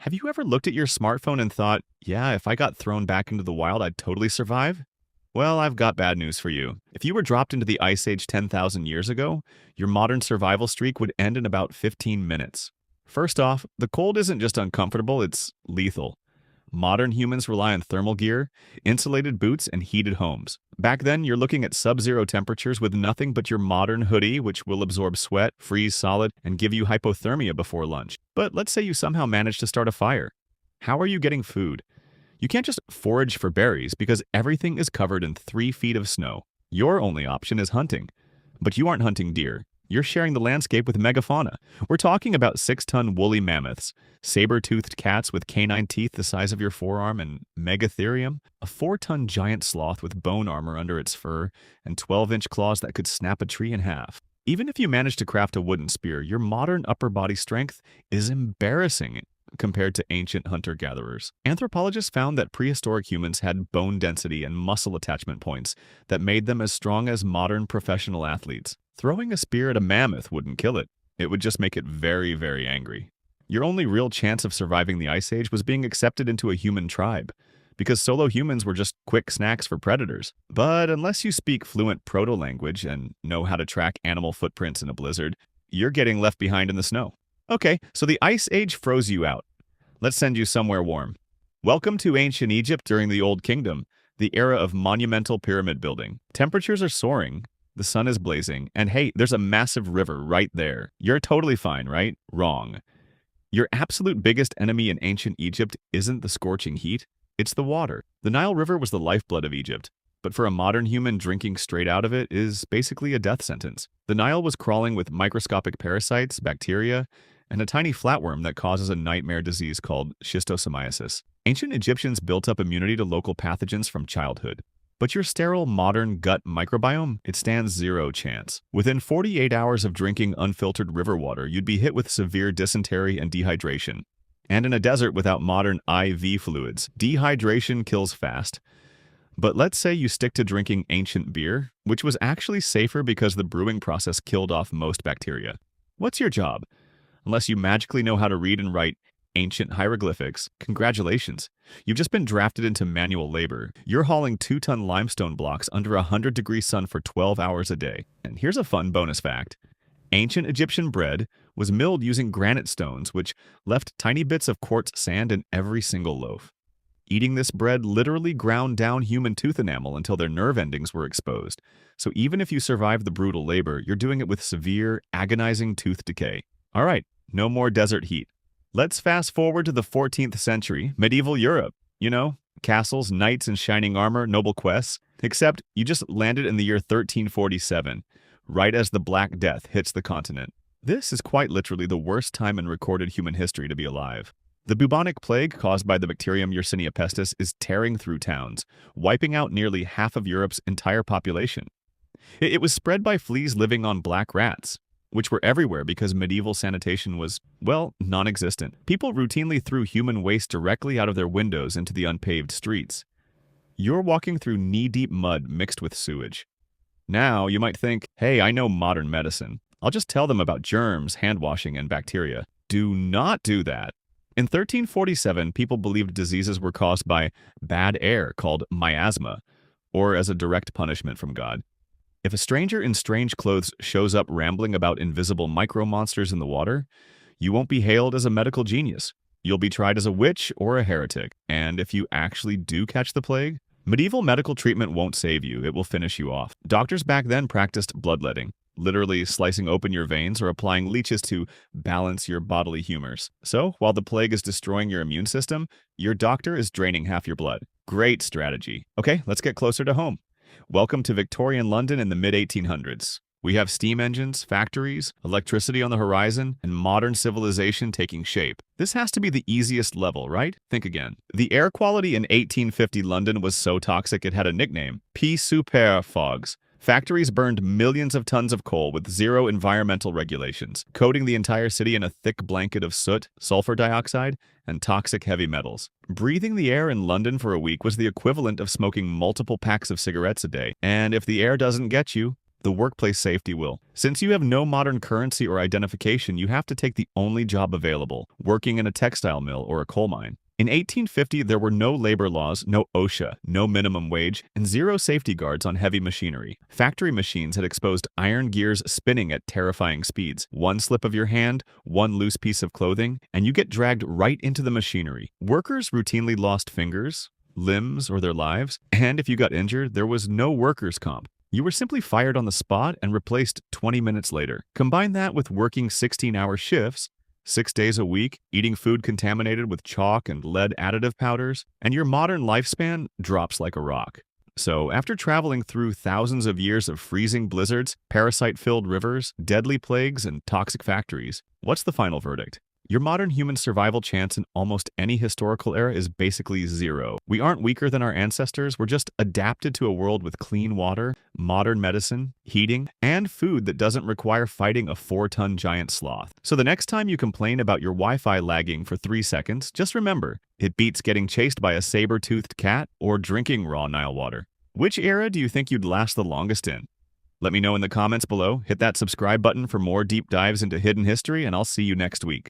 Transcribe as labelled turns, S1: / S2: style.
S1: Have you ever looked at your smartphone and thought, yeah, if I got thrown back into the wild, I'd totally survive? Well, I've got bad news for you. If you were dropped into the Ice Age 10,000 years ago, your modern survival streak would end in about 15 minutes. First off, the cold isn't just uncomfortable, it's lethal. Modern humans rely on thermal gear, insulated boots, and heated homes. Back then, you're looking at sub-zero temperatures with nothing but your modern hoodie, which will absorb sweat, freeze solid, and give you hypothermia before lunch. But let's say you somehow manage to start a fire. How are you getting food? You can't just forage for berries because everything is covered in 3 feet of snow. Your only option is hunting. But you aren't hunting deer. You're sharing the landscape with megafauna. We're talking about 6-ton woolly mammoths, saber-toothed cats with canine teeth the size of your forearm, and megatherium, a 4-ton giant sloth with bone armor under its fur and 12-inch claws that could snap a tree in half. Even if you manage to craft a wooden spear, your modern upper body strength is embarrassing compared to ancient hunter-gatherers. Anthropologists found that prehistoric humans had bone density and muscle attachment points that made them as strong as modern professional athletes. Throwing a spear at a mammoth wouldn't kill it. It would just make it very, very angry. Your only real chance of surviving the Ice Age was being accepted into a human tribe, because solo humans were just quick snacks for predators. But unless you speak fluent proto-language and know how to track animal footprints in a blizzard, you're getting left behind in the snow. Okay, so the Ice Age froze you out. Let's send you somewhere warm. Welcome to ancient Egypt during the Old Kingdom, the era of monumental pyramid building. Temperatures are soaring, the sun is blazing, and hey, there's a massive river right there. You're totally fine, right? Wrong. Your absolute biggest enemy in ancient Egypt isn't the scorching heat, it's the water. The Nile River was the lifeblood of Egypt, but for a modern human, drinking straight out of it is basically a death sentence. The Nile was crawling with microscopic parasites, bacteria, and a tiny flatworm that causes a nightmare disease called schistosomiasis. Ancient Egyptians built up immunity to local pathogens from childhood. But your sterile modern gut microbiome, it stands zero chance. Within 48 hours of drinking unfiltered river water, you'd be hit with severe dysentery and dehydration. And in a desert without modern IV fluids, dehydration kills fast. But let's say you stick to drinking ancient beer, which was actually safer because the brewing process killed off most bacteria. What's your job? Unless you magically know how to read and write ancient hieroglyphics, congratulations. You've just been drafted into manual labor. You're hauling 2-ton limestone blocks under a 100-degree sun for 12 hours a day. And here's a fun bonus fact. Ancient Egyptian bread was milled using granite stones, which left tiny bits of quartz sand in every single loaf. Eating this bread literally ground down human tooth enamel until their nerve endings were exposed. So even if you survive the brutal labor, you're doing it with severe, agonizing tooth decay. All right, no more desert heat. Let's fast forward to the 14th century, medieval Europe. You know, castles, knights in shining armor, noble quests. Except you just landed in the year 1347, right as the Black Death hits the continent. This is quite literally the worst time in recorded human history to be alive. The bubonic plague caused by the bacterium Yersinia pestis is tearing through towns, wiping out nearly half of Europe's entire population. It was spread by fleas living on black rats, which were everywhere because medieval sanitation was, well, non-existent. People routinely threw human waste directly out of their windows into the unpaved streets. You're walking through knee-deep mud mixed with sewage. Now, you might think, hey, I know modern medicine. I'll just tell them about germs, hand-washing, and bacteria. Do not do that. In 1347, people believed diseases were caused by bad air called miasma, or as a direct punishment from God. If a stranger in strange clothes shows up rambling about invisible micro-monsters in the water, you won't be hailed as a medical genius. You'll be tried as a witch or a heretic. And if you actually do catch the plague, medieval medical treatment won't save you, it will finish you off. Doctors back then practiced bloodletting, literally slicing open your veins or applying leeches to balance your bodily humors. So, while the plague is destroying your immune system, your doctor is draining half your blood. Great strategy. Okay, let's get closer to home. Welcome to Victorian London in the mid-1800s. We have steam engines, factories, electricity on the horizon, and modern civilization taking shape. This has to be the easiest level, right? Think again. The air quality in 1850 London was so toxic it had a nickname, P. Super Fogs. Factories burned millions of tons of coal with zero environmental regulations, coating the entire city in a thick blanket of soot, sulfur dioxide, and toxic heavy metals. Breathing the air in London for a week was the equivalent of smoking multiple packs of cigarettes a day. And if the air doesn't get you, The workplace safety will. Since you have no modern currency or identification, you have to take the only job available, working in a textile mill or a coal mine. In 1850, there were no labor laws, no OSHA, no minimum wage, and zero safety guards on heavy machinery. Factory machines had exposed iron gears spinning at terrifying speeds. One slip of your hand, one loose piece of clothing, and you get dragged right into the machinery. Workers routinely lost fingers, limbs, or their lives, and if you got injured, there was no workers' comp. You were simply fired on the spot and replaced 20 minutes later. Combine that with working 16-hour shifts, 6 days a week, eating food contaminated with chalk and lead additive powders, and your modern lifespan drops like a rock. So, after traveling through thousands of years of freezing blizzards, parasite-filled rivers, deadly plagues, and toxic factories, what's the final verdict? Your modern human survival chance in almost any historical era is basically zero. We aren't weaker than our ancestors, we're just adapted to a world with clean water, modern medicine, heating, and food that doesn't require fighting a 4-ton giant sloth. So the next time you complain about your Wi-Fi lagging for 3 seconds, just remember, it beats getting chased by a saber-toothed cat or drinking raw Nile water. Which era do you think you'd last the longest in? Let me know in the comments below, hit that subscribe button for more deep dives into hidden history, and I'll see you next week.